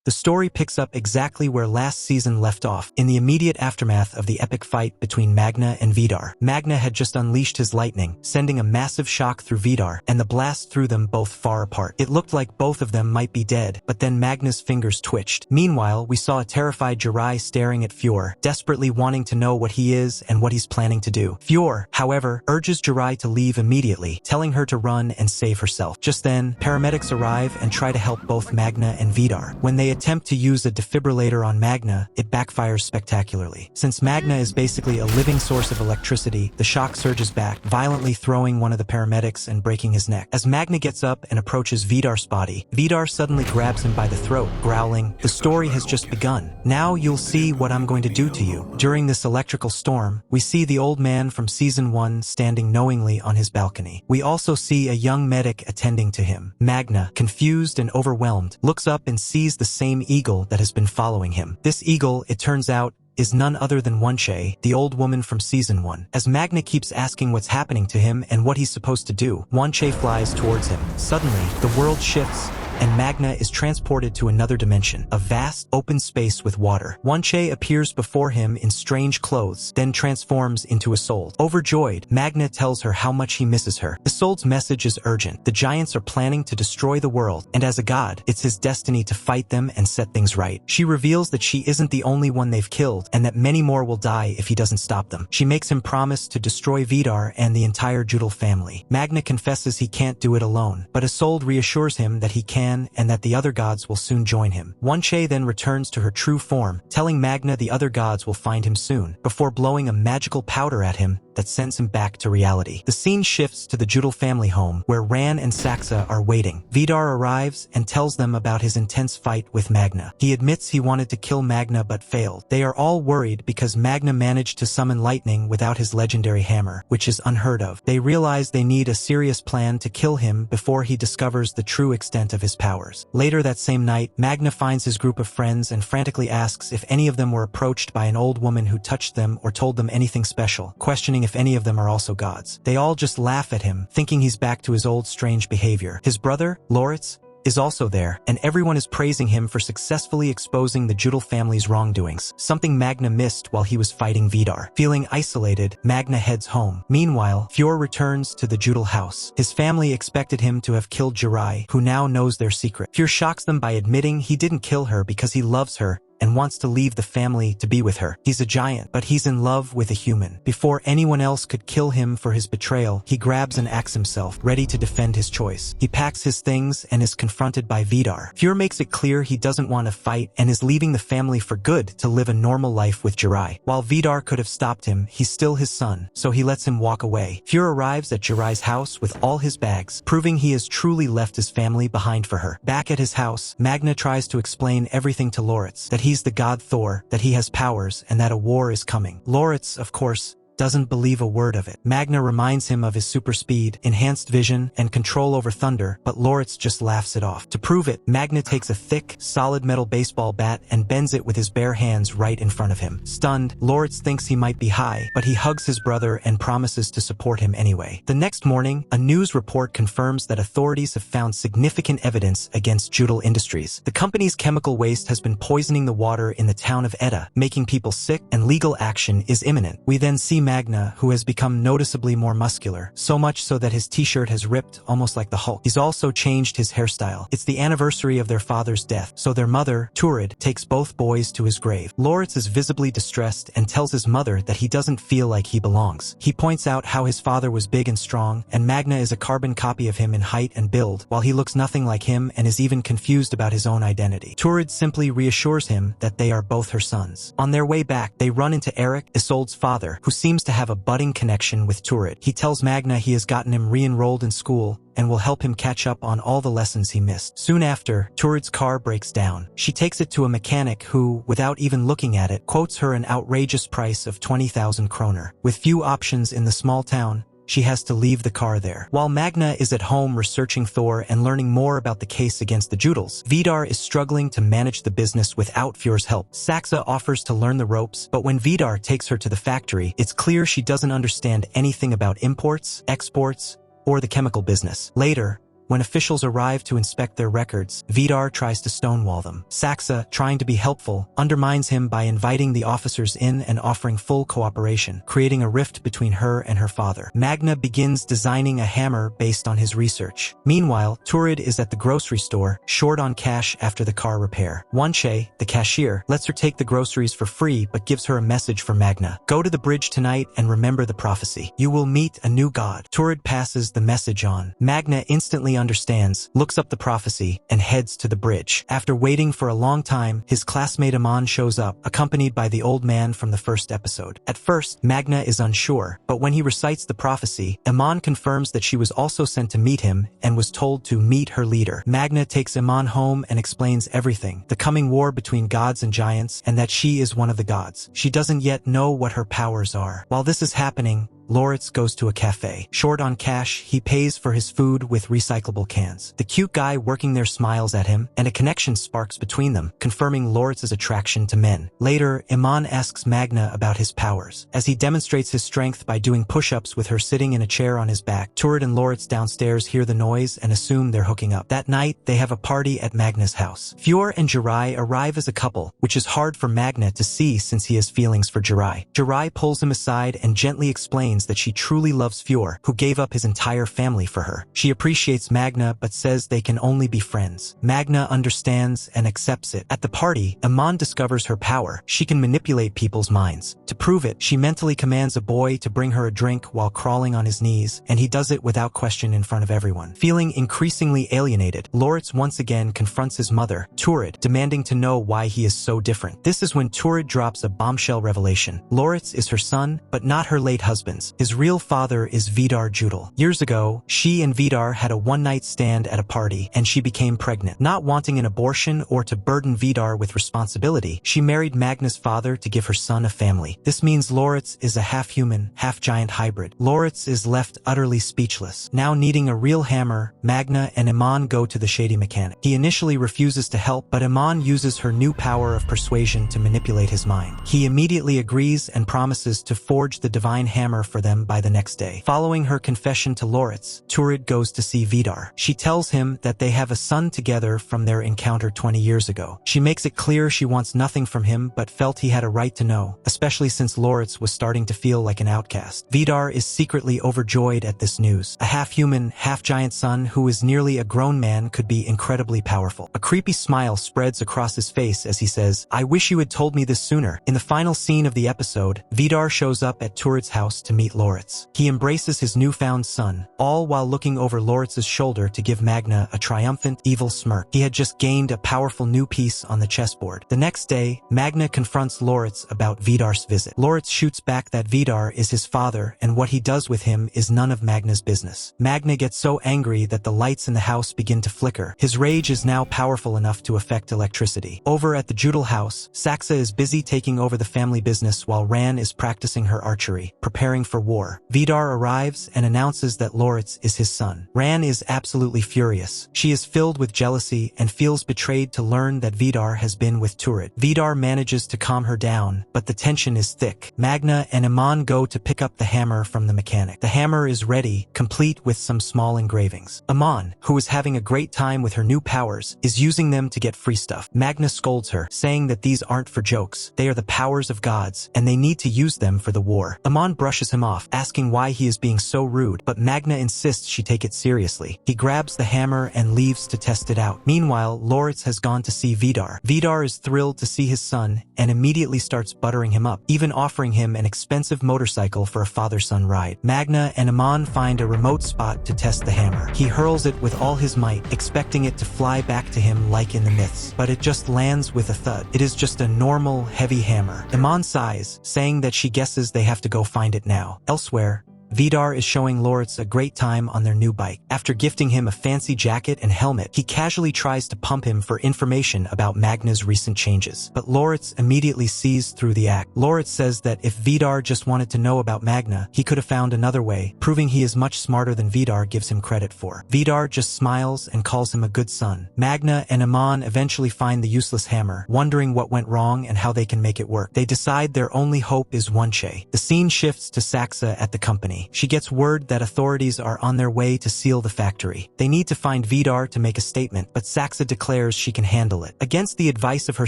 The story picks up exactly where last season left off, in the immediate aftermath of the epic fight between Magna and Vidar. Magna had just unleashed his lightning, sending a massive shock through Vidar, and the blast threw them both far apart. It looked like both of them might be dead, but then Magna's fingers twitched. Meanwhile, we saw a terrified Jirai staring at Fior, desperately wanting to know what he is and what he's planning to do. Fior, however, urges Jirai to leave immediately, telling her to run and save herself. Just then, paramedics arrive and try to help both Magna and Vidar. When they attempt to use a defibrillator on Magna, it backfires spectacularly. Since Magna is basically a living source of electricity, the shock surges back, violently throwing one of the paramedics and breaking his neck. As Magna gets up and approaches Vidar's body, Vidar suddenly grabs him by the throat, growling, "The story has just begun. Now you'll see what I'm going to do to you." During this electrical storm, we see the old man from Season 1 standing knowingly on his balcony. We also see a young medic attending to him. Magna, confused and overwhelmed, looks up and sees the same eagle that has been following him. This eagle, it turns out, is none other than Wonche, the old woman from Season 1. As Magna keeps asking what's happening to him and what he's supposed to do, Wonche flies towards him. Suddenly, the world shifts, and Magna is transported to another dimension, a vast, open space with water. Wonche appears before him in strange clothes, then transforms into Isolde. Overjoyed, Magna tells her how much he misses her. Isolde's message is urgent. The giants are planning to destroy the world, and as a god, it's his destiny to fight them and set things right. She reveals that she isn't the only one they've killed, and that many more will die if he doesn't stop them. She makes him promise to destroy Vidar and the entire Judal family. Magna confesses he can't do it alone, but Isolde reassures him that he can and that the other gods will soon join him. Wonche then returns to her true form, telling Magna the other gods will find him soon, before blowing a magical powder at him that sends him back to reality. The scene shifts to the Judal family home, where Ran and Saxa are waiting. Vidar arrives and tells them about his intense fight with Magna. He admits he wanted to kill Magna but failed. They are all worried because Magna managed to summon lightning without his legendary hammer, which is unheard of. They realize they need a serious plan to kill him before he discovers the true extent of his powers. Later that same night, Magna finds his group of friends and frantically asks if any of them were approached by an old woman who touched them or told them anything special, questioning if any of them are also gods. They all just laugh at him, thinking he's back to his old strange behavior. His brother, Loritz, is also there, and everyone is praising him for successfully exposing the Judal family's wrongdoings, something Magna missed while he was fighting Vidar. Feeling isolated, Magna heads home. Meanwhile, Fior returns to the Judal house. His family expected him to have killed Jirai, who now knows their secret. Fior shocks them by admitting he didn't kill her because he loves her and wants to leave the family to be with her. He's a giant, but he's in love with a human. Before anyone else could kill him for his betrayal, he grabs an axe himself, ready to defend his choice. He packs his things and is confronted by Vidar. Fior makes it clear he doesn't want to fight and is leaving the family for good to live a normal life with Jirai. While Vidar could have stopped him, he's still his son, so he lets him walk away. Fior arrives at Jirai's house with all his bags, proving he has truly left his family behind for her. Back at his house, Magna tries to explain everything to Loritz, that he's the god Thor, that he has powers, and that a war is coming. Loritz, of course, doesn't believe a word of it. Magna reminds him of his super speed, enhanced vision, and control over thunder, but Loritz just laughs it off. To prove it, Magna takes a thick, solid metal baseball bat and bends it with his bare hands right in front of him. Stunned, Loritz thinks he might be high, but he hugs his brother and promises to support him anyway. The next morning, a news report confirms that authorities have found significant evidence against Judal Industries. The company's chemical waste has been poisoning the water in the town of Edda, making people sick, and legal action is imminent. We then see Magna, who has become noticeably more muscular, so much so that his t-shirt has ripped almost like the Hulk. He's also changed his hairstyle. It's the anniversary of their father's death, so their mother, Turid, takes both boys to his grave. Loritz is visibly distressed and tells his mother that he doesn't feel like he belongs. He points out how his father was big and strong, and Magna is a carbon copy of him in height and build, while he looks nothing like him and is even confused about his own identity. Turid simply reassures him that they are both her sons. On their way back, they run into Eric, Isolde's father, who seems to have a budding connection with Turid. He tells Magna he has gotten him re-enrolled in school and will help him catch up on all the lessons he missed. Soon after, Turid's car breaks down. She takes it to a mechanic who, without even looking at it, quotes her an outrageous price of 20,000 kroner. With few options in the small town, she has to leave the car there. While Magna is at home researching Thor and learning more about the case against the Judals, Vidar is struggling to manage the business without Fior's help. Saxa offers to learn the ropes, but when Vidar takes her to the factory, it's clear she doesn't understand anything about imports, exports, or the chemical business. Later, When officials arrive to inspect their records, Vidar tries to stonewall them. Saxa, trying to be helpful, undermines him by inviting the officers in and offering full cooperation, creating a rift between her and her father. Magna begins designing a hammer based on his research. Meanwhile, Turid is at the grocery store, short on cash after the car repair. Wanche, the cashier, lets her take the groceries for free but gives her a message for Magna. Go to the bridge tonight and remember the prophecy. You will meet a new god. Turid passes the message on. Magna instantly understands, looks up the prophecy, and heads to the bridge. After waiting for a long time, his classmate Amon shows up, accompanied by the old man from the first episode. At first, Magna is unsure, but when he recites the prophecy, Amon confirms that she was also sent to meet him and was told to meet her leader. Magna takes Amon home and explains everything, the coming war between gods and giants, and that she is one of the gods. She doesn't yet know what her powers are. While this is happening, Loritz goes to a cafe. Short on cash, he pays for his food with recyclable cans. The cute guy working there smiles at him, and a connection sparks between them, confirming Loritz's attraction to men. Later, Iman asks Magna about his powers. As he demonstrates his strength by doing push-ups with her sitting in a chair on his back, Turid and Loritz downstairs hear the noise and assume they're hooking up. That night, they have a party at Magna's house. Fior and Jirai arrive as a couple, which is hard for Magna to see since he has feelings for Jirai. Jirai pulls him aside and gently explains that she truly loves Fior, who gave up his entire family for her. She appreciates Magna but says they can only be friends. Magna understands and accepts it. At the party, Iman discovers her power. She can manipulate people's minds. To prove it, she mentally commands a boy to bring her a drink while crawling on his knees, and he does it without question in front of everyone. Feeling increasingly alienated, Loritz once again confronts his mother, Turid, demanding to know why he is so different. This is when Turid drops a bombshell revelation. Loritz is her son, but not her late husband's. His real father is Vidar Judel. Years ago, she and Vidar had a one-night stand at a party, and she became pregnant. Not wanting an abortion or to burden Vidar with responsibility, she married Magna's father to give her son a family. This means Loritz is a half-human, half-giant hybrid. Loritz is left utterly speechless. Now needing a real hammer, Magna and Iman go to the shady mechanic. He initially refuses to help, but Iman uses her new power of persuasion to manipulate his mind. He immediately agrees and promises to forge the divine hammer for them by the next day. Following her confession to Loritz, Turid goes to see Vidar. She tells him that they have a son together from their encounter 20 years ago. She makes it clear she wants nothing from him but felt he had a right to know, especially since Loritz was starting to feel like an outcast. Vidar is secretly overjoyed at this news. A half-human, half-giant son who is nearly a grown man could be incredibly powerful. A creepy smile spreads across his face as he says, "I wish you had told me this sooner." In the final scene of the episode, Vidar shows up at Turid's house to meet Loritz. He embraces his newfound son, all while looking over Loritz's shoulder to give Magna a triumphant, evil smirk. He had just gained a powerful new piece on the chessboard. The next day, Magna confronts Loritz about Vidar's visit. Loritz shoots back that Vidar is his father and what he does with him is none of Magna's business. Magna gets so angry that the lights in the house begin to flicker. His rage is now powerful enough to affect electricity. Over at the Judel house, Saxa is busy taking over the family business while Ran is practicing her archery, preparing for war. Vidar arrives and announces that Loritz is his son. Ran is absolutely furious. She is filled with jealousy and feels betrayed to learn that Vidar has been with Turid. Vidar manages to calm her down, but the tension is thick. Magna and Iman go to pick up the hammer from the mechanic. The hammer is ready, complete with some small engravings. Iman, who is having a great time with her new powers, is using them to get free stuff. Magna scolds her, saying that these aren't for jokes. They are the powers of gods, and they need to use them for the war. Iman brushes him off, asking why he is being so rude, but Magna insists she take it seriously. He grabs the hammer and leaves to test it out. Meanwhile, Loritz has gone to see Vidar. Vidar is thrilled to see his son and immediately starts buttering him up, even offering him an expensive motorcycle for a father-son ride. Magna and Iman find a remote spot to test the hammer. He hurls it with all his might, expecting it to fly back to him like in the myths, but it just lands with a thud. It is just a normal, heavy hammer. Iman sighs, saying that she guesses they have to go find it now. Elsewhere, Vidar is showing Loritz a great time on their new bike. After gifting him a fancy jacket and helmet, he casually tries to pump him for information about Magna's recent changes. But Loritz immediately sees through the act. Loritz says that if Vidar just wanted to know about Magna, he could have found another way, proving he is much smarter than Vidar gives him credit for. Vidar just smiles and calls him a good son. Magna and Iman eventually find the useless hammer, wondering what went wrong and how they can make it work. They decide their only hope is Wanche. The scene shifts to Saxa at the company. company. She gets word that authorities are on their way to seal the factory. They need to find Vidar to make a statement, but Saxa declares she can handle it. Against the advice of her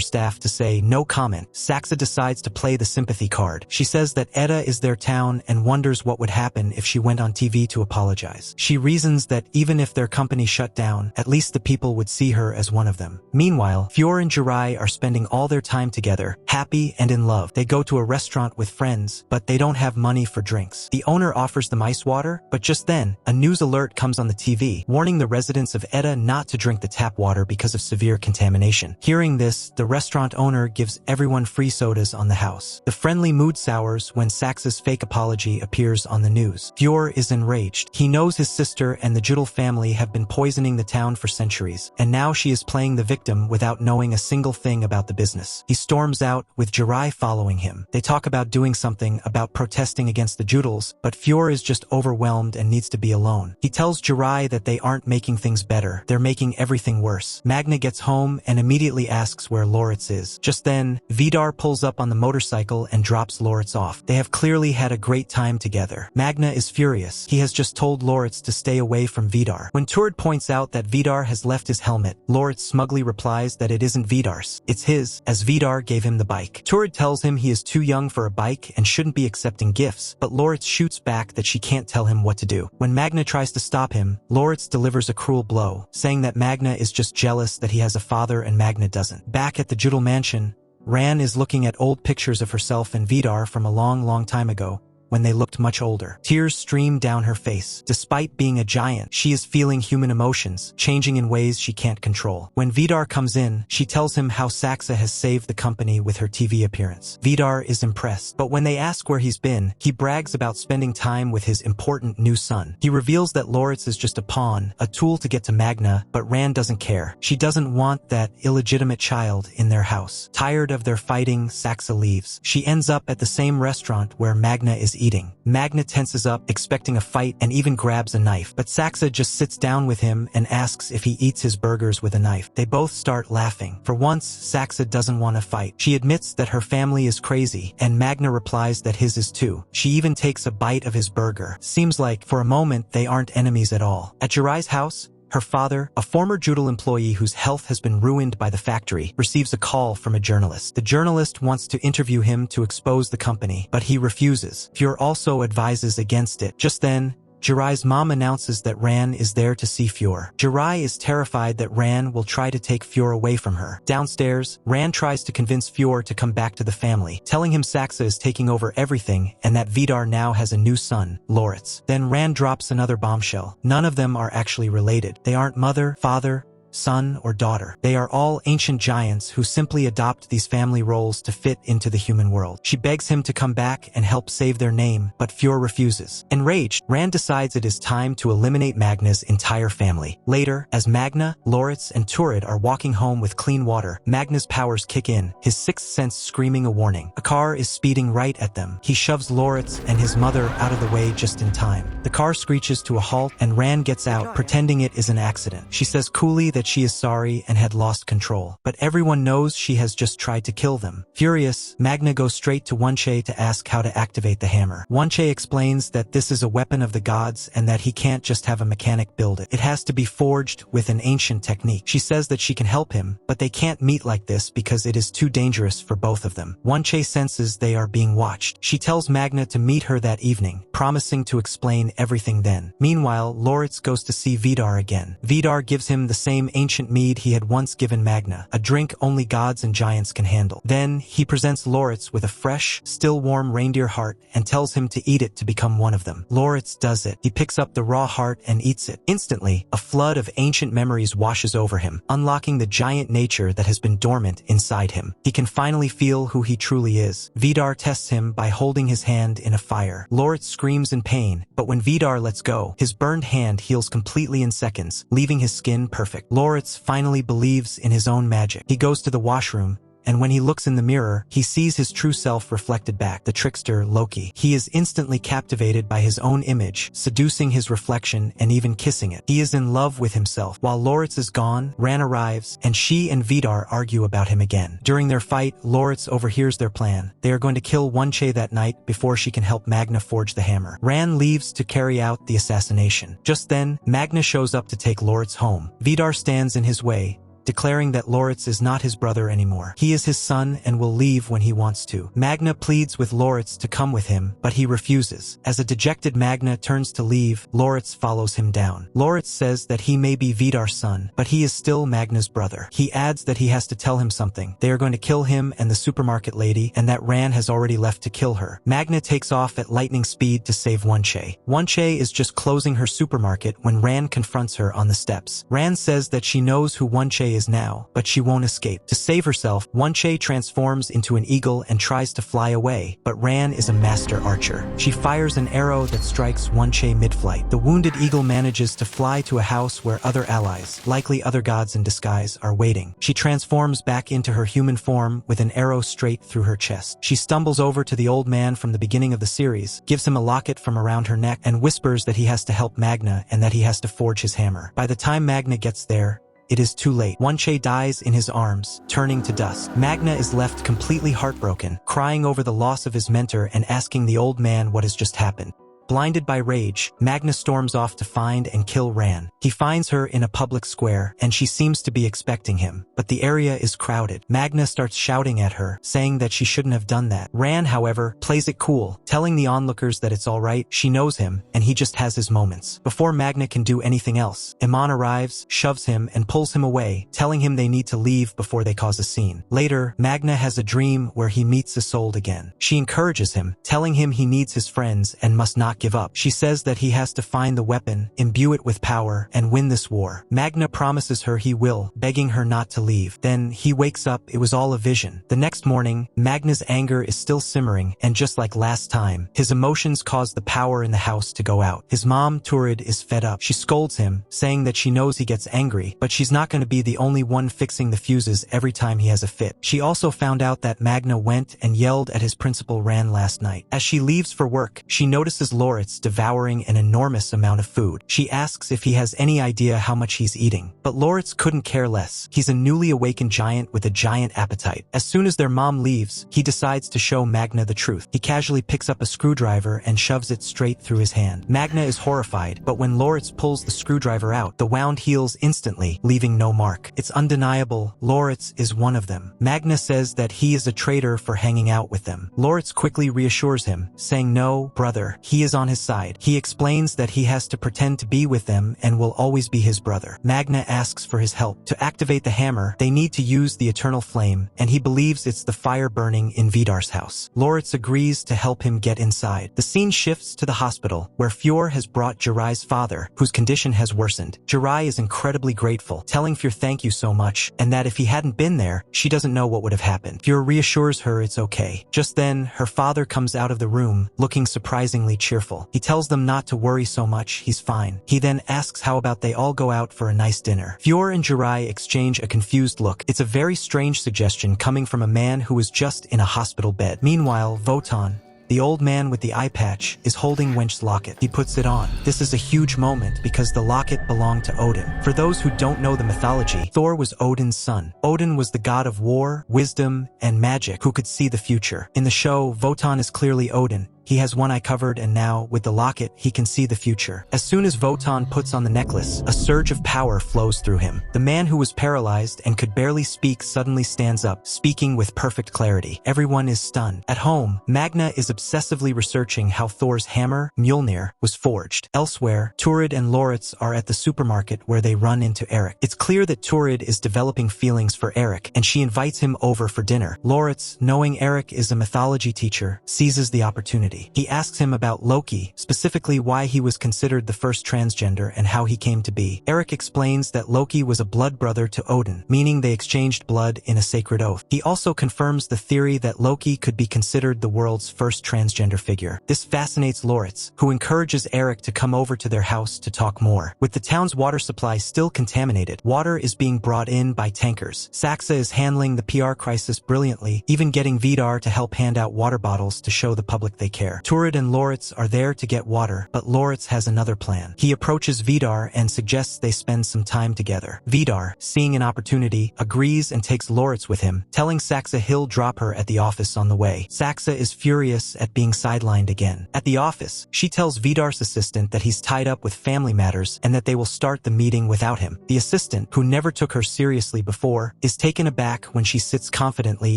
staff to say no comment, Saxa decides to play the sympathy card. She says that Edda is their town and wonders what would happen if she went on TV to apologize. She reasons that even if their company shut down, at least the people would see her as one of them. Meanwhile, Fior and Jirai are spending all their time together, happy and in love. They go to a restaurant with friends, but they don't have money for drinks. The owner offers them ice water, but just then, a news alert comes on the TV, warning the residents of Edda not to drink the tap water because of severe contamination. Hearing this, the restaurant owner gives everyone free sodas on the house. The friendly mood sours when Saxa's fake apology appears on the news. Fior is enraged. He knows his sister and the Judel family have been poisoning the town for centuries, and now she is playing the victim without knowing a single thing about the business. He storms out, with Jirai following him. They talk about doing something about protesting against the Judels, but Fior is just overwhelmed and needs to be alone. He tells Jirai that they aren't making things better, they're making everything worse. Magna gets home and immediately asks where Loritz is. Just then, Vidar pulls up on the motorcycle and drops Loritz off. They have clearly had a great time together. Magna is furious. He has just told Loritz to stay away from Vidar. When Turid points out that Vidar has left his helmet, Loritz smugly replies that it isn't Vidar's, it's his, as Vidar gave him the bike. Turid tells him he is too young for a bike and shouldn't be accepting gifts, but Loritz shoots back that she can't tell him what to do. When Magna tries to stop him, Loritz delivers a cruel blow, saying that Magna is just jealous that he has a father and Magna doesn't. Back at the Judel mansion, Ran is looking at old pictures of herself and Vidar from a long time ago, when they looked much older. Tears stream down her face. Despite being a giant, she is feeling human emotions, changing in ways she can't control. When Vidar comes in, she tells him how Saxa has saved the company with her TV appearance. Vidar is impressed, but when they ask where he's been, he brags about spending time with his important new son. He reveals that Loritz is just a pawn, a tool to get to Magna, but Rand doesn't care. She doesn't want that illegitimate child in their house. Tired of their fighting, Saxa leaves. She ends up at the same restaurant where Magna is eating. Magna tenses up, expecting a fight, and even grabs a knife, but Saxa just sits down with him and asks if he eats his burgers with a knife. They both start laughing. For once, Saxa doesn't want to fight. She admits that her family is crazy, and Magna replies that his is too. She even takes a bite of his burger. Seems like, for a moment, they aren't enemies at all. At Jirai's house, her father, a former Judel employee whose health has been ruined by the factory, receives a call from a journalist. The journalist wants to interview him to expose the company, but he refuses. Fior also advises against it. Just then, Jirai's mom announces that Ran is there to see Fior. Jirai is terrified that Ran will try to take Fior away from her. Downstairs, Ran tries to convince Fior to come back to the family, telling him Saxa is taking over everything and that Vidar now has a new son, Loritz. Then Ran drops another bombshell. None of them are actually related. They aren't mother, father, son, or daughter. They are all ancient giants who simply adopt these family roles to fit into the human world. She begs him to come back and help save their name, but Fior refuses. Enraged, Rand decides it is time to eliminate Magna's entire family. Later, as Magna, Loritz, and Turid are walking home with clean water, Magna's powers kick in, his sixth sense screaming a warning. A car is speeding right at them. He shoves Loritz and his mother out of the way just in time. The car screeches to a halt, and Rand gets out, pretending it is an accident. She says coolly that she is sorry and had lost control, but everyone knows she has just tried to kill them. Furious, Magna goes straight to Wunche to ask how to activate the hammer. Wunche explains that this is a weapon of the gods and that he can't just have a mechanic build it. It has to be forged with an ancient technique. She says that she can help him, but they can't meet like this because it is too dangerous for both of them. Wunche senses they are being watched. She tells Magna to meet her that evening, promising to explain everything then. Meanwhile, Loritz goes to see Vidar again. Vidar gives him the same ancient mead he had once given Magna, a drink only gods and giants can handle. Then, he presents Loritz with a fresh, still warm reindeer heart and tells him to eat it to become one of them. Loritz does it. He picks up the raw heart and eats it. Instantly, a flood of ancient memories washes over him, unlocking the giant nature that has been dormant inside him. He can finally feel who he truly is. Vidar tests him by holding his hand in a fire. Loritz screams in pain, but when Vidar lets go, his burned hand heals completely in seconds, leaving his skin perfect. Loritz finally believes in his own magic. He goes to the washroom and when he looks in the mirror, he sees his true self reflected back, the trickster Loki. He is instantly captivated by his own image, seducing his reflection and even kissing it. He is in love with himself. While Loritz is gone, Ran arrives, and she and Vidar argue about him again. During their fight, Loritz overhears their plan. They are going to kill Wunche that night before she can help Magna forge the hammer. Ran leaves to carry out the assassination. Just then, Magna shows up to take Loritz home. Vidar stands in his way, declaring that Loritz is not his brother anymore. He is his son and will leave when he wants to. Magna pleads with Loritz to come with him, but he refuses. As a dejected Magna turns to leave, Loritz follows him down. Loritz says that he may be Vidar's son, but he is still Magna's brother. He adds that he has to tell him something. They are going to kill him and the supermarket lady, and that Ran has already left to kill her. Magna takes off at lightning speed to save Wunche. Wunche is just closing her supermarket when Ran confronts her on the steps. Ran says that she knows who Wunche is now, but she won't escape. To save herself, Wunche transforms into an eagle and tries to fly away, but Ran is a master archer. She fires an arrow that strikes Wunche mid-flight. The wounded eagle manages to fly to a house where other allies, likely other gods in disguise, are waiting. She transforms back into her human form with an arrow straight through her chest. She stumbles over to the old man from the beginning of the series, gives him a locket from around her neck, and whispers that he has to help Magna and that he has to forge his hammer. By the time Magna gets there, it is too late. Wunche dies in his arms, turning to dust. Magna is left completely heartbroken, crying over the loss of his mentor and asking the old man what has just happened. Blinded by rage, Magna storms off to find and kill Ran. He finds her in a public square, and she seems to be expecting him, but the area is crowded. Magna starts shouting at her, saying that she shouldn't have done that. Ran, however, plays it cool, telling the onlookers that it's alright, she knows him, and he just has his moments. Before Magna can do anything else, Iman arrives, shoves him, and pulls him away, telling him they need to leave before they cause a scene. Later, Magna has a dream where he meets Isolde again. She encourages him, telling him he needs his friends and must not give up. She says that he has to find the weapon, imbue it with power, and win this war. Magna promises her he will, begging her not to leave. Then he wakes up, it was all a vision. The next morning, Magna's anger is still simmering, and just like last time, his emotions cause the power in the house to go out. His mom, Turid, is fed up. She scolds him, saying that she knows he gets angry, but she's not going to be the only one fixing the fuses every time he has a fit. She also found out that Magna went and yelled at his principal Ran last night. As she leaves for work, she notices Loritz devouring an enormous amount of food. She asks if he has any idea how much he's eating, but Loritz couldn't care less. He's a newly awakened giant with a giant appetite. As soon as their mom leaves, he decides to show Magna the truth. He casually picks up a screwdriver and shoves it straight through his hand. Magna is horrified, but when Loritz pulls the screwdriver out, the wound heals instantly, leaving no mark. It's undeniable, Loritz is one of them. Magna says that he is a traitor for hanging out with them. Loritz quickly reassures him, saying no, brother, he is on his side. He explains that he has to pretend to be with them and will always be his brother. Magna asks for his help. To activate the hammer, they need to use the eternal flame, and he believes it's the fire burning in Vidar's house. Loritz agrees to help him get inside. The scene shifts to the hospital, where Fior has brought Jirai's father, whose condition has worsened. Jirai is incredibly grateful, telling Fior thank you so much, and that if he hadn't been there, she doesn't know what would have happened. Fior reassures her it's okay. Just then, her father comes out of the room, looking surprisingly cheerful. He tells them not to worry so much, he's fine. He then asks how about they all go out for a nice dinner. Fior and Jirai exchange a confused look. It's a very strange suggestion coming from a man who was just in a hospital bed. Meanwhile, Wotan, the old man with the eye patch, is holding Wench's locket. He puts it on. This is a huge moment because the locket belonged to Odin. For those who don't know the mythology, Thor was Odin's son. Odin was the god of war, wisdom, and magic who could see the future. In the show, Wotan is clearly Odin. He has one eye covered, and now, with the locket, he can see the future. As soon as Wotan puts on the necklace, a surge of power flows through him. The man who was paralyzed and could barely speak suddenly stands up, speaking with perfect clarity. Everyone is stunned. At home, Magna is obsessively researching how Thor's hammer, Mjolnir, was forged. Elsewhere, Turid and Loritz are at the supermarket where they run into Eric. It's clear that Turid is developing feelings for Eric, and she invites him over for dinner. Loritz, knowing Eric is a mythology teacher, seizes the opportunity. opportunity. He asks him about Loki, specifically why he was considered the first transgender and how he came to be. Eric explains that Loki was a blood brother to Odin, meaning they exchanged blood in a sacred oath. He also confirms the theory that Loki could be considered the world's first transgender figure. This fascinates Loritz, who encourages Eric to come over to their house to talk more. With the town's water supply still contaminated, water is being brought in by tankers. Saxa is handling the PR crisis brilliantly, even getting Vidar to help hand out water bottles to show the public they care. Turid and Loritz are there to get water, but Loritz has another plan. He approaches Vidar and suggests they spend some time together. Vidar, seeing an opportunity, agrees and takes Loritz with him, telling Saxa he'll drop her at the office on the way. Saxa is furious at being sidelined again. At the office, she tells Vidar's assistant that he's tied up with family matters and that they will start the meeting without him. The assistant, who never took her seriously before, is taken aback when she sits confidently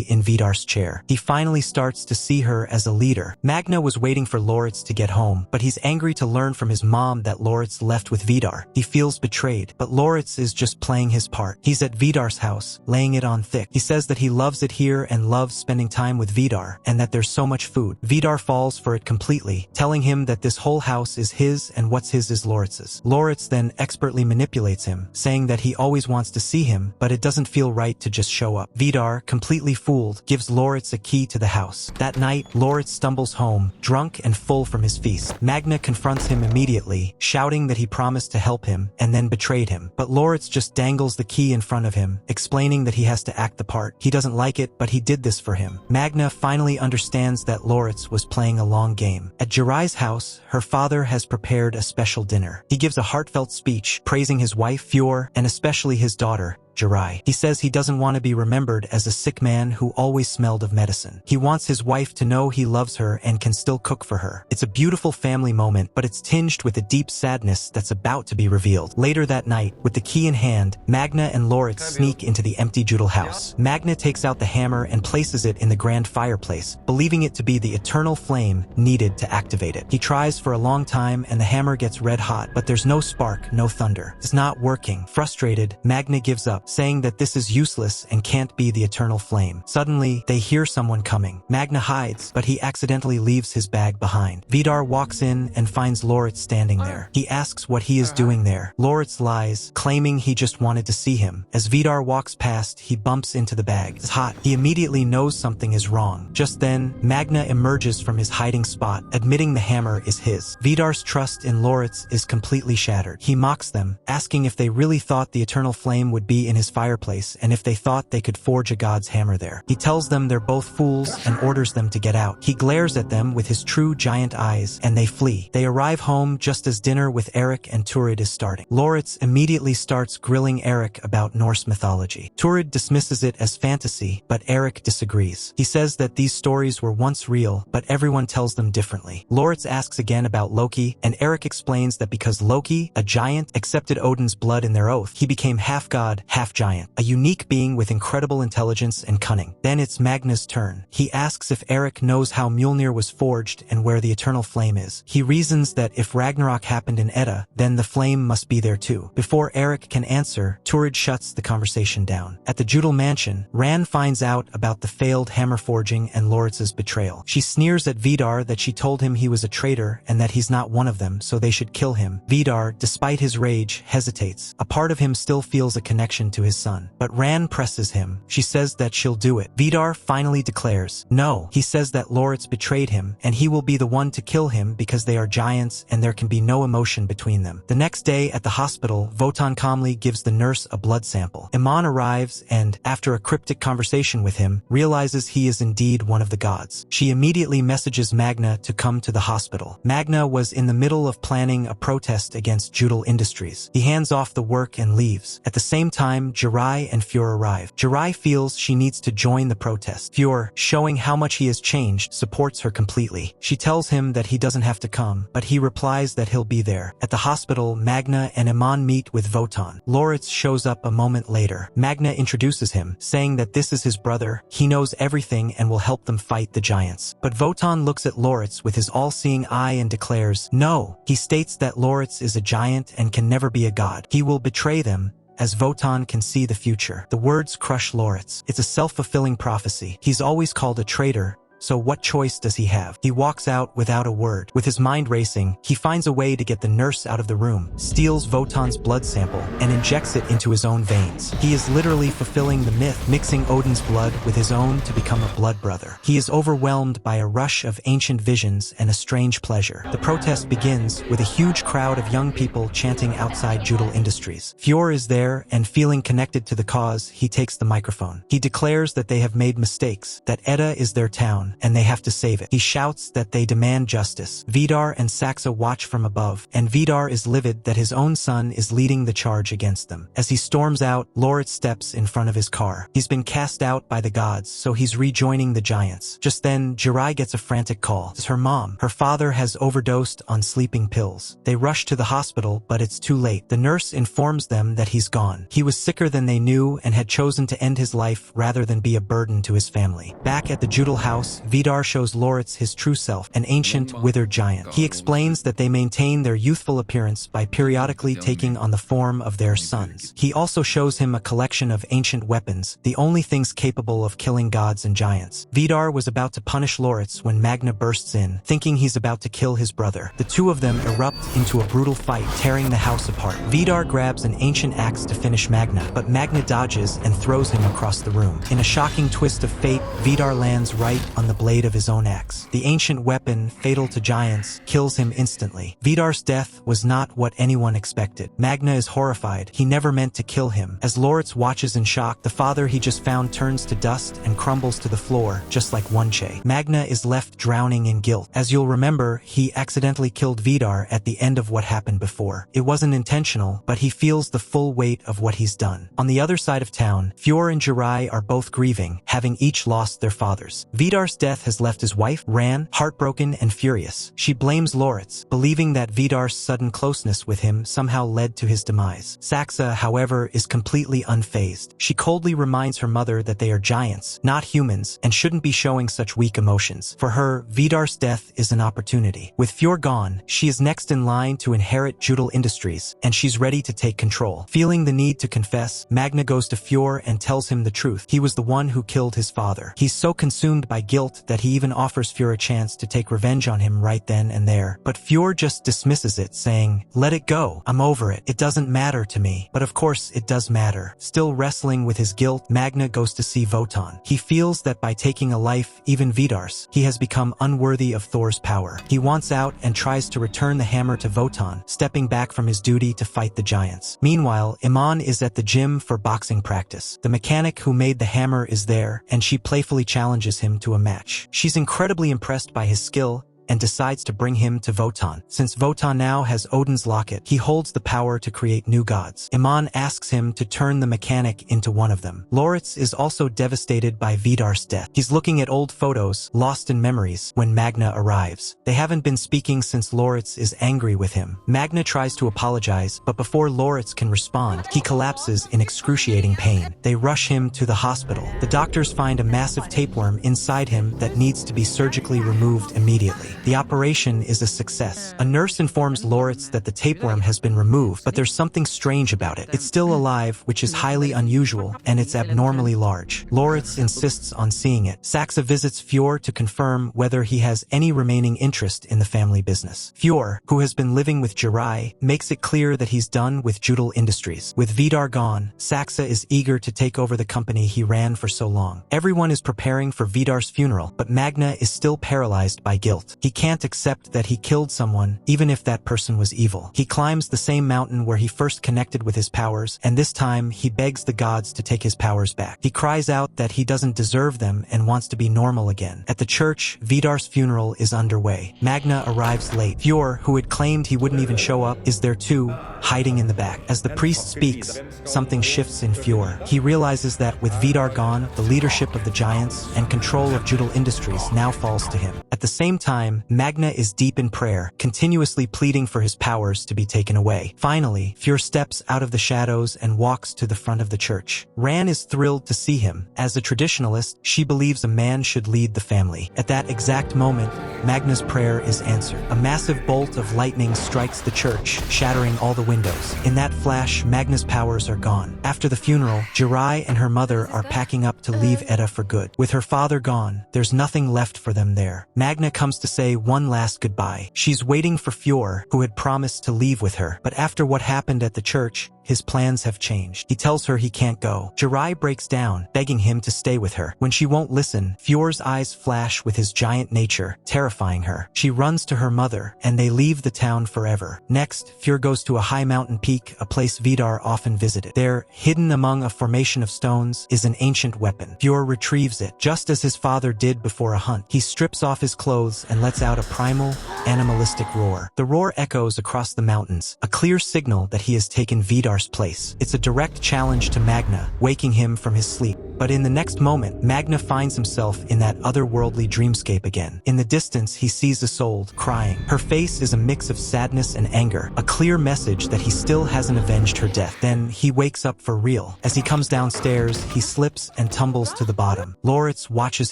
in Vidar's chair. He finally starts to see her as a leader. Magna was waiting for Loritz to get home, but he's angry to learn from his mom that Loritz left with Vidar. He feels betrayed, but Loritz is just playing his part. He's at Vidar's house, laying it on thick. He says that he loves it here and loves spending time with Vidar, and that there's so much food. Vidar falls for it completely, telling him that this whole house is his and what's his is Loritz's. Loritz then expertly manipulates him, saying that he always wants to see him, but it doesn't feel right to just show up. Vidar, completely fooled, gives Loritz a key to the house. That night, Loritz stumbles home, drunk and full from his feast. Magna confronts him immediately, shouting that he promised to help him and then betrayed him. But Loritz just dangles the key in front of him, explaining that he has to act the part. He doesn't like it, but he did this for him. Magna finally understands that Loritz was playing a long game. At Jirai's house, her father has prepared a special dinner. He gives a heartfelt speech, praising his wife, Fior, and especially his daughter, Jirai. He says he doesn't want to be remembered as a sick man who always smelled of medicine. He wants his wife to know he loves her and can still cook for her. It's a beautiful family moment, but it's tinged with a deep sadness that's about to be revealed. Later that night, with the key in hand, Magna and Loritz sneak into the empty Judal house. Magna takes out the hammer and places it in the grand fireplace, believing it to be the eternal flame needed to activate it. He tries for a long time and the hammer gets red hot, but there's no spark, no thunder. It's not working. Frustrated, Magna gives up, saying that this is useless and can't be the eternal flame. Suddenly, they hear someone coming. Magna hides, but he accidentally leaves his bag behind. Vidar walks in and finds Loritz standing there. He asks what he is doing there. Loritz lies, claiming he just wanted to see him. As Vidar walks past, he bumps into the bag. It's hot. He immediately knows something is wrong. Just then, Magna emerges from his hiding spot, admitting the hammer is his. Vidar's trust in Loritz is completely shattered. He mocks them, asking if they really thought the eternal flame would be in his fireplace and if they thought they could forge a god's hammer there. He tells them they're both fools and orders them to get out. He glares at them with his true giant eyes and they flee. They arrive home just as dinner with Eric and Turid is starting. Loritz immediately starts grilling Eric about Norse mythology. Turid dismisses it as fantasy, but Eric disagrees. He says that these stories were once real, but everyone tells them differently. Loritz asks again about Loki, and Eric explains that because Loki, a giant, accepted Odin's blood in their oath, he became half god, half giant, a unique being with incredible intelligence and cunning. Then it's Magna's turn. He asks if Eric knows how Mjolnir was forged and where the eternal flame is. He reasons that if Ragnarok happened in Edda, then the flame must be there too. Before Eric can answer, Turid shuts the conversation down. At the Judal mansion, Ran finds out about the failed hammer forging and Loritz's betrayal. She sneers at Vidar that she told him he was a traitor and that he's not one of them, so they should kill him. Vidar, despite his rage, hesitates. A part of him still feels a connection to his son. But Ran presses him. She says that she'll do it. Vidar finally declares no. He says that Loritz betrayed him, and he will be the one to kill him because they are giants and there can be no emotion between them. The next day at the hospital, Wotan calmly gives the nurse a blood sample. Iman arrives and, after a cryptic conversation with him, realizes he is indeed one of the gods. She immediately messages Magna to come to the hospital. Magna was in the middle of planning a protest against Judal Industries. He hands off the work and leaves. At the same time, Jirai and Fior arrive. Jirai feels she needs to join the protest. Fior, showing how much he has changed, supports her completely. She tells him that he doesn't have to come, but he replies that he'll be there. At the hospital, Magna and Iman meet with Wotan. Loritz shows up a moment later. Magna introduces him, saying that this is his brother, he knows everything and will help them fight the giants. But Wotan looks at Loritz with his all-seeing eye and declares, no. He states that Loritz is a giant and can never be a god. He will betray them, as Wotan can see the future. The words crush Loritz. It's a self-fulfilling prophecy. He's always called a traitor, so what choice does he have? He walks out without a word. With his mind racing, he finds a way to get the nurse out of the room, steals Wotan's blood sample, and injects it into his own veins. He is literally fulfilling the myth, mixing Odin's blood with his own to become a blood brother. He is overwhelmed by a rush of ancient visions and a strange pleasure. The protest begins with a huge crowd of young people chanting outside Judal Industries. Fior is there, and feeling connected to the cause, he takes the microphone. He declares that they have made mistakes, that Edda is their town, and they have to save it. He shouts that they demand justice. Vidar and Saxa watch from above, and Vidar is livid that his own son is leading the charge against them. As he storms out, Lorit steps in front of his car. He's been cast out by the gods, so he's rejoining the giants. Just then, Jirai gets a frantic call. It's her mom. Her father has overdosed on sleeping pills. They rush to the hospital, but it's too late. The nurse informs them that he's gone. He was sicker than they knew and had chosen to end his life rather than be a burden to his family. Back at the Judal house, Vidar shows Loritz his true self, an ancient, withered giant. He explains that they maintain their youthful appearance by periodically taking on the form of their sons. He also shows him a collection of ancient weapons, the only things capable of killing gods and giants. Vidar was about to punish Loritz when Magna bursts in, thinking he's about to kill his brother. The two of them erupt into a brutal fight, tearing the house apart. Vidar grabs an ancient axe to finish Magna, but Magna dodges and throws him across the room. In a shocking twist of fate, Vidar lands right on the blade of his own axe. The ancient weapon, fatal to giants, kills him instantly. Vidar's death was not what anyone expected. Magna is horrified. He never meant to kill him. As Loritz watches in shock, the father he just found turns to dust and crumbles to the floor, just like Wonche. Magna is left drowning in guilt. As you'll remember, he accidentally killed Vidar at the end of what happened before. It wasn't intentional, but he feels the full weight of what he's done. On the other side of town, Fior and Jirai are both grieving, having each lost their fathers. Vidar's death has left his wife, Ran, heartbroken and furious. She blames Loritz, believing that Vidar's sudden closeness with him somehow led to his demise. Saxa, however, is completely unfazed. She coldly reminds her mother that they are giants, not humans, and shouldn't be showing such weak emotions. For her, Vidar's death is an opportunity. With Fior gone, she is next in line to inherit Judal Industries, and she's ready to take control. Feeling the need to confess, Magna goes to Fior and tells him the truth. He was the one who killed his father. He's so consumed by guilt that he even offers Fior a chance to take revenge on him right then and there. But Fior just dismisses it, saying, "Let it go. I'm over it. It doesn't matter to me." But of course, it does matter. Still wrestling with his guilt, Magna goes to see Wotan. He feels that by taking a life, even Vidar's, he has become unworthy of Thor's power. He wants out and tries to return the hammer to Wotan, stepping back from his duty to fight the giants. Meanwhile, Iman is at the gym for boxing practice. The mechanic who made the hammer is there, and she playfully challenges him to a match. She's incredibly impressed by his skill and decides to bring him to Wotan. Since Wotan now has Odin's locket, he holds the power to create new gods. Iman asks him to turn the mechanic into one of them. Loritz is also devastated by Vidar's death. He's looking at old photos, lost in memories, when Magna arrives. They haven't been speaking since Loritz is angry with him. Magna tries to apologize, but before Loritz can respond, he collapses in excruciating pain. They rush him to the hospital. The doctors find a massive tapeworm inside him that needs to be surgically removed immediately. The operation is a success. A nurse informs Loritz that the tapeworm has been removed, but there's something strange about it. It's still alive, which is highly unusual, and it's abnormally large. Loritz insists on seeing it. Saxa visits Fior to confirm whether he has any remaining interest in the family business. Fior, who has been living with Jirai, makes it clear that he's done with Judal Industries. With Vidar gone, Saxa is eager to take over the company he ran for so long. Everyone is preparing for Vidar's funeral, but Magna is still paralyzed by guilt. He can't accept that he killed someone, even if that person was evil. He climbs the same mountain where he first connected with his powers, and this time he begs the gods to take his powers back. He cries out that he doesn't deserve them and wants to be normal again. At the church, Vidar's funeral is underway. Magna arrives late. Fior, who had claimed he wouldn't even show up, is there too, hiding in the back. As the priest speaks, something shifts in Fior. He realizes that with Vidar gone, the leadership of the giants and control of Judal Industries now falls to him. At the same time, Meantime, Magna is deep in prayer, continuously pleading for his powers to be taken away. Finally, Fior steps out of the shadows and walks to the front of the church. Ran is thrilled to see him. As a traditionalist, she believes a man should lead the family. At that exact moment, Magna's prayer is answered. A massive bolt of lightning strikes the church, shattering all the windows. In that flash, Magna's powers are gone. After the funeral, Jirai and her mother are packing up to leave Edda for good. With her father gone, there's nothing left for them there. Magna comes to say one last goodbye. She's waiting for Fior, who had promised to leave with her. But after what happened at the church, his plans have changed. He tells her he can't go. Jirai breaks down, begging him to stay with her. When she won't listen, Fior's eyes flash with his giant nature, terrifying her. She runs to her mother, and they leave the town forever. Next, Fior goes to a high mountain peak, a place Vidar often visited. There, hidden among a formation of stones, is an ancient weapon. Fior retrieves it, just as his father did before a hunt. He strips off his clothes and lets out a primal, animalistic roar. The roar echoes across the mountains, a clear signal that he has taken Vidar's place. It's a direct challenge to Magna, waking him from his sleep. But in the next moment, Magna finds himself in that otherworldly dreamscape again. In the distance, he sees Isolde, crying. Her face is a mix of sadness and anger, a clear message that he still hasn't avenged her death. Then, he wakes up for real. As he comes downstairs, he slips and tumbles to the bottom. Loritz watches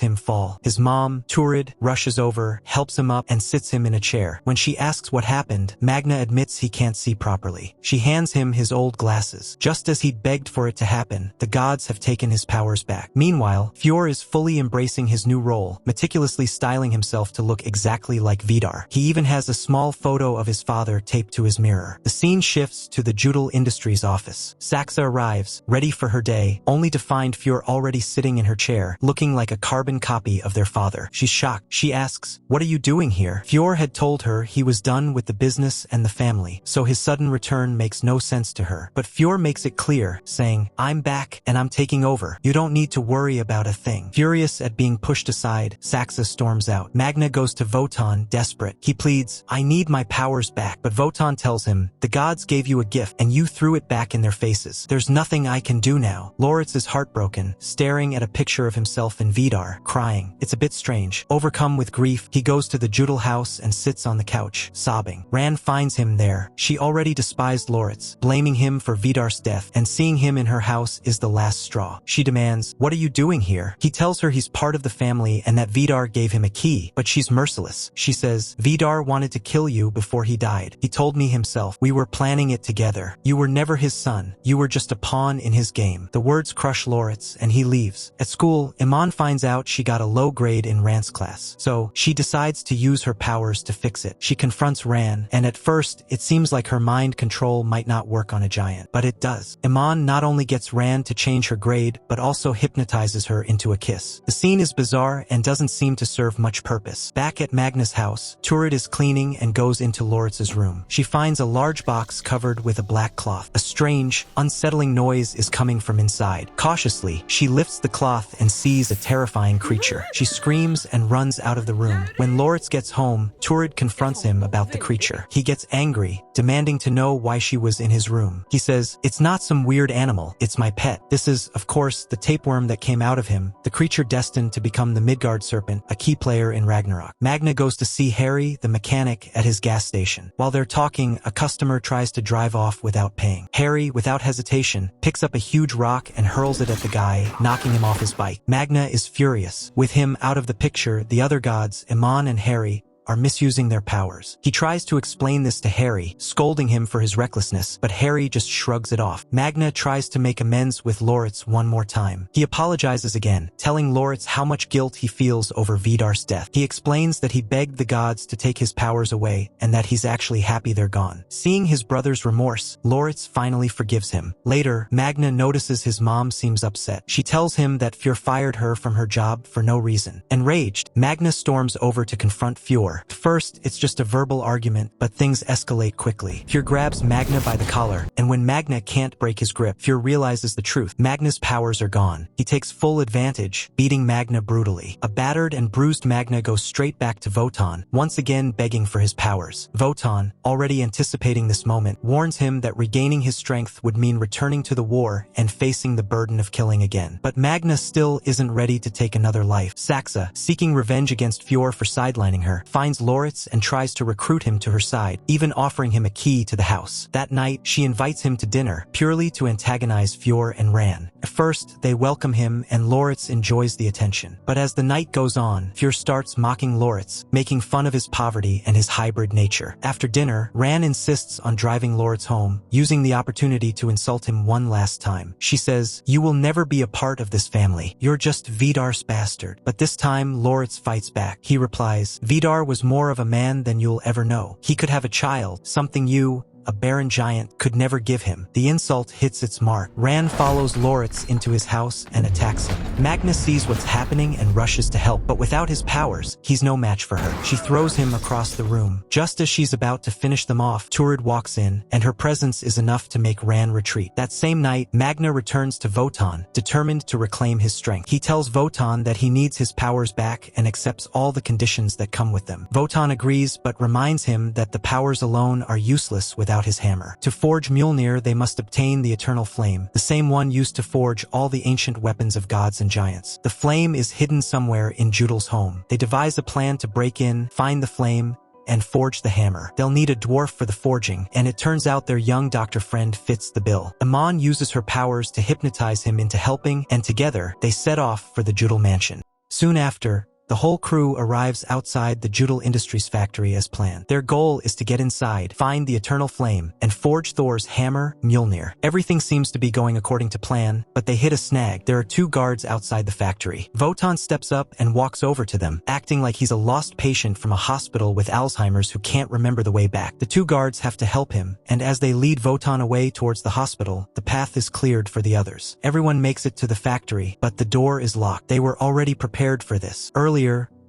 him fall. His mom, Turid, rushes over, helps him up, and sits him in a chair. When she asks what happened, Magna admits he can't see properly. She hands him his old glasses. Just as he'd begged for it to happen, the gods have taken his powers back. Meanwhile, Fior is fully embracing his new role, meticulously styling himself to look exactly like Vidar. He even has a small photo of his father taped to his mirror. The scene shifts to the Judel Industries office. Saxa arrives, ready for her day, only to find Fior already sitting in her chair, looking like a carbon copy of their father. She's shocked. She asks, "What are you doing here?" Fior had told her he was done with the business and the family, so his sudden return makes no sense to her. But Fior makes it clear, saying, "I'm back, and I'm taking over. You don't need to worry about a thing." Furious at being pushed aside, Saxa storms out. Magna goes to Wotan, desperate. He pleads, "I need my powers back." But Wotan tells him, "The gods gave you a gift, and you threw it back in their faces. There's nothing I can do now." Loritz is heartbroken, staring at a picture of himself in Vidar, crying. It's a bit strange. Overcome with grief, he goes to the Judel house and sits on the couch, sobbing. Ran finds him there. She already despised Loritz, blaming him for Vidar's death, and seeing him in her house is the last straw. She demands, "What are you doing here?" He tells her he's part of the family and that Vidar gave him a key, but she's merciless. She says, "Vidar wanted to kill you before he died. He told me himself. We were planning it together. You were never his son. You were just a pawn in his game." The words crush Loritz, and he leaves. At school, Iman finds out she got a low grade in Ran's class, so she decides to use her powers to fix it. She confronts Ran, and at first, it seems like her mind control might not work on a giant, but it does. Iman not only gets Ran to change her grade, but also hypnotizes her into a kiss. The scene is bizarre and doesn't seem to serve much purpose. Back at Magna's house, Turid is cleaning and goes into Loritz's room. She finds a large box covered with a black cloth. A strange, unsettling noise is coming from inside. Cautiously, she lifts the cloth and sees a terrifying creature. She screams and runs out of the room. When Loritz gets home, Turid confronts him about the creature. He gets angry, demanding to know why she was in his room. He says, "It's not some weird animal, it's my pet." This is, of course, the tapeworm that came out of him, the creature destined to become the Midgard serpent, a key player in Ragnarok. Magna goes to see Harry, the mechanic, at his gas station. While they're talking, a customer tries to drive off without paying. Harry, without hesitation, picks up a huge rock and hurls it at the guy, knocking him off his bike. Magna is furious. With him out of the picture, the other gods, Iman and Harry, are misusing their powers. He tries to explain this to Harry, scolding him for his recklessness, but Harry just shrugs it off. Magna tries to make amends with Loritz one more time. He apologizes again, telling Loritz how much guilt he feels over Vidar's death. He explains that he begged the gods to take his powers away, and that he's actually happy they're gone. Seeing his brother's remorse, Loritz finally forgives him. Later, Magna notices his mom seems upset. She tells him that Fior fired her from her job for no reason. Enraged, Magna storms over to confront Fior. First, it's just a verbal argument, but things escalate quickly. Fior grabs Magna by the collar, and when Magna can't break his grip, Fior realizes the truth. Magna's powers are gone. He takes full advantage, beating Magna brutally. A battered and bruised Magna goes straight back to Wotan, once again begging for his powers. Wotan, already anticipating this moment, warns him that regaining his strength would mean returning to the war and facing the burden of killing again. But Magna still isn't ready to take another life. Saxa, seeking revenge against Fior for sidelining her, finds finds Loritz and tries to recruit him to her side, even offering him a key to the house. That night, she invites him to dinner, purely to antagonize Fior and Ran. At first, they welcome him and Loritz enjoys the attention. But as the night goes on, Fior starts mocking Loritz, making fun of his poverty and his hybrid nature. After dinner, Ran insists on driving Loritz home, using the opportunity to insult him one last time. She says, "You will never be a part of this family. You're just Vidar's bastard." But this time, Loritz fights back. He replies, "Vidar was more of a man than you'll ever know. He could have a child, something you, a barren giant, could never give him." The insult hits its mark. Ran follows Loritz into his house and attacks him. Magna sees what's happening and rushes to help, but without his powers, he's no match for her. She throws him across the room. Just as she's about to finish them off, Turid walks in, and her presence is enough to make Ran retreat. That same night, Magna returns to Wotan, determined to reclaim his strength. He tells Wotan that he needs his powers back and accepts all the conditions that come with them. Wotan agrees, but reminds him that the powers alone are useless without his hammer. To forge Mjolnir, they must obtain the eternal flame, the same one used to forge all the ancient weapons of gods and giants. The flame is hidden somewhere in Judal's home. They devise a plan to break in, find the flame, and forge the hammer. They'll need a dwarf for the forging, and it turns out their young doctor friend fits the bill. Amon uses her powers to hypnotize him into helping, and together, they set off for the Judal mansion. Soon after, the whole crew arrives outside the Judal Industries factory as planned. Their goal is to get inside, find the eternal flame, and forge Thor's hammer, Mjolnir. Everything seems to be going according to plan, but they hit a snag. There are two guards outside the factory. Wotan steps up and walks over to them, acting like he's a lost patient from a hospital with Alzheimer's who can't remember the way back. The two guards have to help him, and as they lead Wotan away towards the hospital, the path is cleared for the others. Everyone makes it to the factory, but the door is locked. They were already prepared for this. Earlier,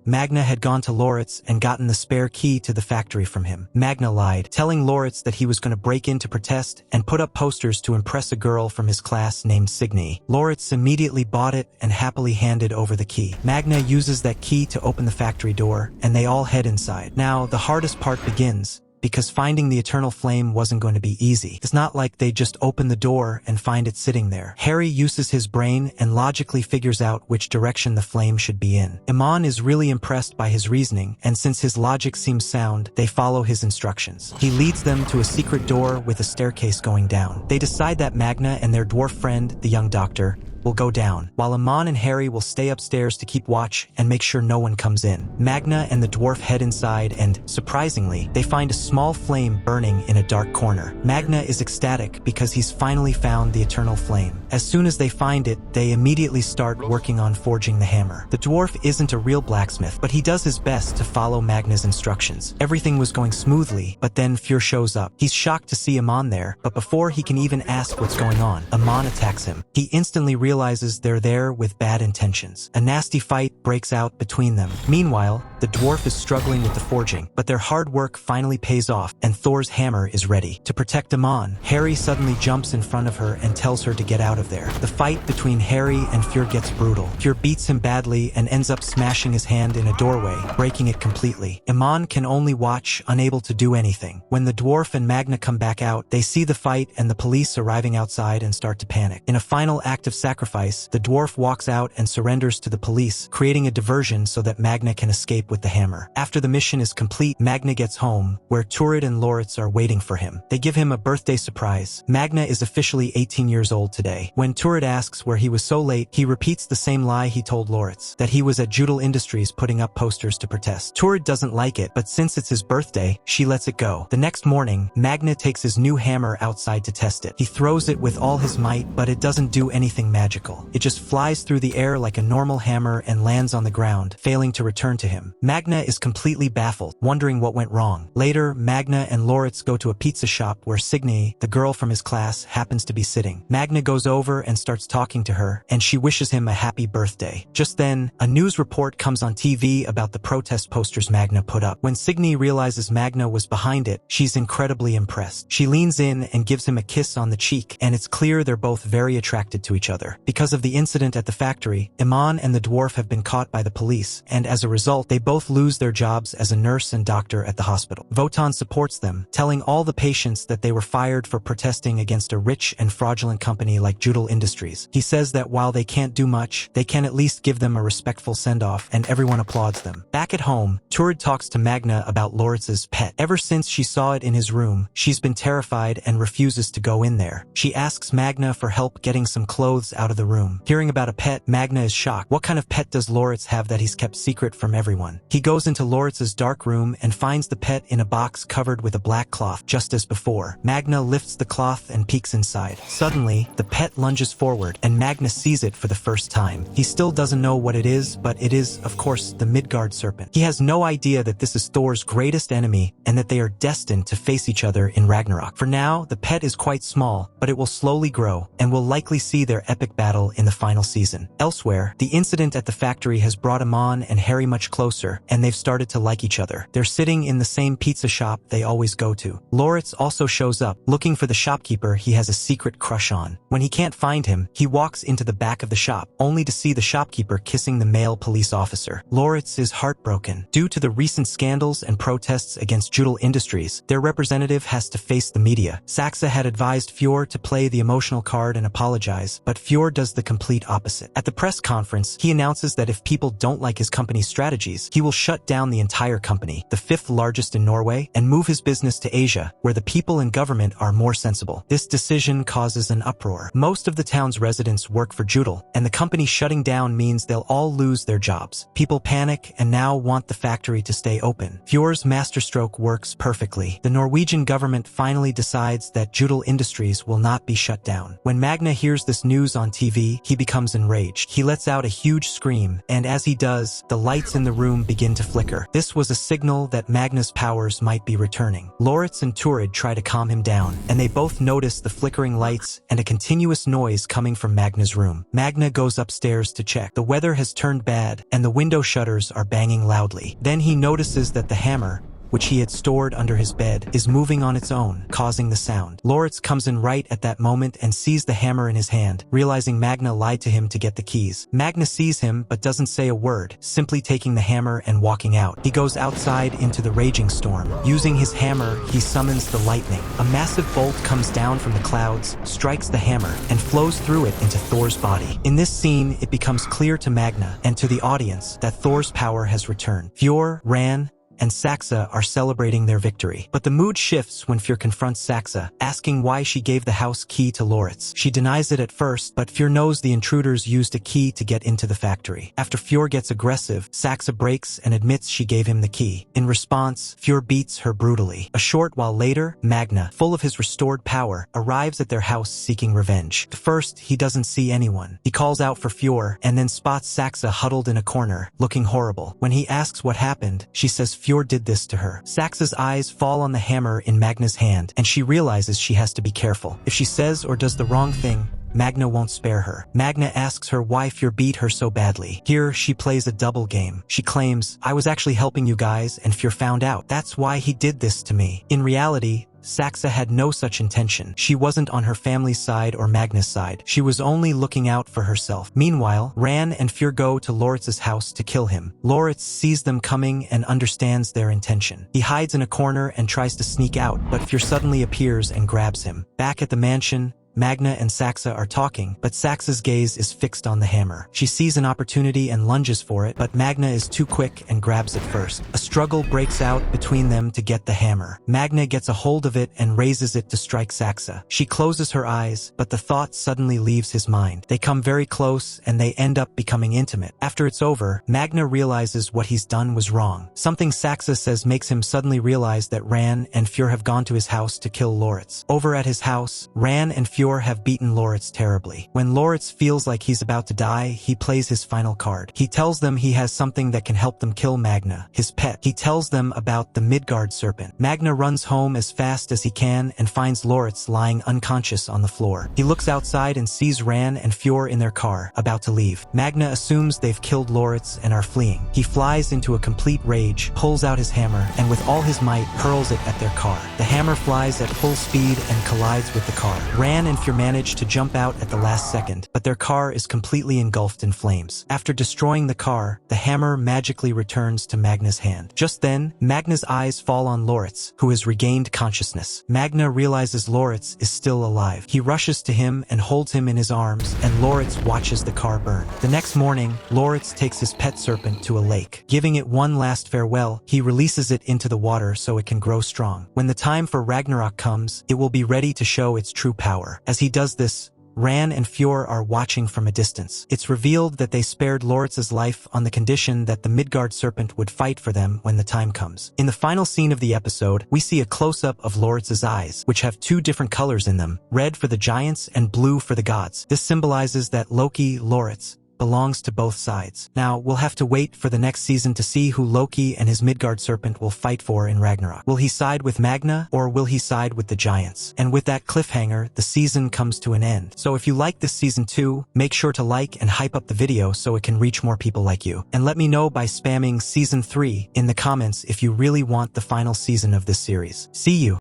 Magna had gone to Loritz and gotten the spare key to the factory from him. Magna lied, telling Loritz that he was going to break in to protest and put up posters to impress a girl from his class named Signy. Loritz immediately bought it and happily handed over the key. Magna uses that key to open the factory door, and they all head inside. Now, the hardest part begins, because finding the eternal flame wasn't going to be easy. It's not like they just open the door and find it sitting there. Harry uses his brain and logically figures out which direction the flame should be in. Amon is really impressed by his reasoning, and since his logic seems sound, they follow his instructions. He leads them to a secret door with a staircase going down. They decide that Magna and their dwarf friend, the young doctor, will go down, while Amon and Harry will stay upstairs to keep watch and make sure no one comes in. Magna and the dwarf head inside and, surprisingly, they find a small flame burning in a dark corner. Magna is ecstatic because he's finally found the eternal flame. As soon as they find it, they immediately start working on forging the hammer. The dwarf isn't a real blacksmith, but he does his best to follow Magna's instructions. Everything was going smoothly, but then Fior shows up. He's shocked to see Amon there, but before he can even ask what's going on, Amon attacks him. He instantly realizes they're there with bad intentions. A nasty fight breaks out between them. Meanwhile, the dwarf is struggling with the forging, but their hard work finally pays off, and Thor's hammer is ready. To protect Amon, Harry suddenly jumps in front of her and tells her to get out of there. The fight between Harry and Fior gets brutal. Fior beats him badly and ends up smashing his hand in a doorway, breaking it completely. Amon can only watch, unable to do anything. When the dwarf and Magna come back out, they see the fight and the police arriving outside and start to panic. In a final act of sacrifice, the dwarf walks out and surrenders to the police, creating a diversion so that Magna can escape with the hammer. After the mission is complete, Magna gets home, where Turid and Loritz are waiting for him. They give him a birthday surprise. Magna is officially 18 years old today. When Turid asks where he was so late, he repeats the same lie he told Loritz, that he was at Judal Industries putting up posters to protest. Turid doesn't like it, but since it's his birthday, she lets it go. The next morning, Magna takes his new hammer outside to test it. He throws it with all his might, but it doesn't do anything magical. It just flies through the air like a normal hammer and lands on the ground, failing to return to him. Magna is completely baffled, wondering what went wrong. Later, Magna and Loritz go to a pizza shop where Signy, the girl from his class, happens to be sitting. Magna goes over and starts talking to her, and she wishes him a happy birthday. Just then, a news report comes on TV about the protest posters Magna put up. When Signy realizes Magna was behind it, she's incredibly impressed. She leans in and gives him a kiss on the cheek, and it's clear they're both very attracted to each other. Because of the incident at the factory, Iman and the dwarf have been caught by the police, and as a result, they both lose their jobs as a nurse and doctor at the hospital. Wotan supports them, telling all the patients that they were fired for protesting against a rich and fraudulent company like Judal Industries. He says that while they can't do much, they can at least give them a respectful send-off, and everyone applauds them. Back at home, Turid talks to Magna about Loritz's pet. Ever since she saw it in his room, she's been terrified and refuses to go in there. She asks Magna for help getting some clothes out of the room. Hearing about a pet, Magna is shocked. What kind of pet does Loritz have that he's kept secret from everyone? He goes into Loritz's dark room and finds the pet in a box covered with a black cloth, just as before. Magna lifts the cloth and peeks inside. Suddenly, the pet lunges forward, and Magna sees it for the first time. He still doesn't know what it is, but it is, of course, the Midgard serpent. He has no idea that this is Thor's greatest enemy and that they are destined to face each other in Ragnarok. For now, the pet is quite small, but it will slowly grow, and will likely see their epic battle in the final season. Elsewhere, the incident at the factory has brought Amon and Harry much closer, and they've started to like each other. They're sitting in the same pizza shop they always go to. Loritz also shows up, looking for the shopkeeper he has a secret crush on. When he can't find him, he walks into the back of the shop, only to see the shopkeeper kissing the male police officer. Loritz is heartbroken. Due to the recent scandals and protests against Judal Industries, their representative has to face the media. Saxa had advised Fior to play the emotional card and apologize, but Fior does the complete opposite. At the press conference, he announces that if people don't like his company's strategies, he will shut down the entire company, the 5th largest in Norway, and move his business to Asia, where the people and government are more sensible. This decision causes an uproar. Most of the town's residents work for Judal, and the company shutting down means they'll all lose their jobs. People panic and now want the factory to stay open. Fior's masterstroke works perfectly. The Norwegian government finally decides that Judal Industries will not be shut down. When Magna hears this news on TV, he becomes enraged. He lets out a huge scream, and as he does, the lights in the room begin to flicker. This was a signal that Magna's powers might be returning. Loritz and Turid try to calm him down, and they both notice the flickering lights and a continuous noise coming from Magna's room. Magna goes upstairs to check. The weather has turned bad, and the window shutters are banging loudly. Then he notices that the hammer, which he had stored under his bed, is moving on its own, causing the sound. Loritz comes in right at that moment and sees the hammer in his hand, realizing Magna lied to him to get the keys. Magna sees him but doesn't say a word, simply taking the hammer and walking out. He goes outside into the raging storm. Using his hammer, he summons the lightning. A massive bolt comes down from the clouds, strikes the hammer, and flows through it into Thor's body. In this scene, it becomes clear to Magna and to the audience that Thor's power has returned. Fior, Ran, and Saxa are celebrating their victory. But the mood shifts when Fior confronts Saxa, asking why she gave the house key to Loritz. She denies it at first, but Fior knows the intruders used a key to get into the factory. After Fior gets aggressive, Saxa breaks and admits she gave him the key. In response, Fior beats her brutally. A short while later, Magna, full of his restored power, arrives at their house seeking revenge. At first, he doesn't see anyone. He calls out for Fior and then spots Saxa huddled in a corner, looking horrible. When he asks what happened, she says Fior did this to her. Saxa's eyes fall on the hammer in Magna's hand, and she realizes she has to be careful. If she says or does the wrong thing, Magna won't spare her. Magna asks her why Fior beat her so badly. Here, she plays a double game. She claims, "I was actually helping you guys, and Fior found out. That's why he did this to me." In reality, Saxa had no such intention. She wasn't on her family's side or Magna's side. She was only looking out for herself. Meanwhile, Ran and Fior go to Loritz's house to kill him. Loritz sees them coming and understands their intention. He hides in a corner and tries to sneak out, but Fior suddenly appears and grabs him. Back at the mansion, Magna and Saxa are talking, but Saxa's gaze is fixed on the hammer. She sees an opportunity and lunges for it, but Magna is too quick and grabs it first. A struggle breaks out between them to get the hammer. Magna gets a hold of it and raises it to strike Saxa. She closes her eyes, but the thought suddenly leaves his mind. They come very close and they end up becoming intimate. After it's over, Magna realizes what he's done was wrong. Something Saxa says makes him suddenly realize that Ran and Fior have gone to his house to kill Loritz. Over at his house, Ran and Fior have beaten Loritz terribly. When Loritz feels like he's about to die, he plays his final card. He tells them he has something that can help them kill Magna, his pet. He tells them about the Midgard serpent. Magna runs home as fast as he can and finds Loritz lying unconscious on the floor. He looks outside and sees Ran and Fior in their car, about to leave. Magna assumes they've killed Loritz and are fleeing. He flies into a complete rage, pulls out his hammer, and with all his might hurls it at their car. The hammer flies at full speed and collides with the car. Ran and Fior manage to jump out at the last second, but their car is completely engulfed in flames. After destroying the car, the hammer magically returns to Magna's hand. Just then, Magna's eyes fall on Loritz, who has regained consciousness. Magna realizes Loritz is still alive. He rushes to him and holds him in his arms, and Loritz watches the car burn. The next morning, Loritz takes his pet serpent to a lake. Giving it one last farewell, he releases it into the water so it can grow strong. When the time for Ragnarok comes, it will be ready to show its true power. As he does this, Ran and Fior are watching from a distance. It's revealed that they spared Loritz's life on the condition that the Midgard serpent would fight for them when the time comes. In the final scene of the episode, we see a close-up of Loritz's eyes, which have two different colors in them, red for the giants and blue for the gods. This symbolizes that Loki, Loritz, belongs to both sides. Now, we'll have to wait for the next season to see who Loki and his Midgard serpent will fight for in Ragnarok. Will he side with Magna, or will he side with the giants? And with that cliffhanger, the season comes to an end. So if you like this season 2, make sure to like and hype up the video so it can reach more people like you. And let me know by spamming season 3 in the comments if you really want the final season of this series. See you!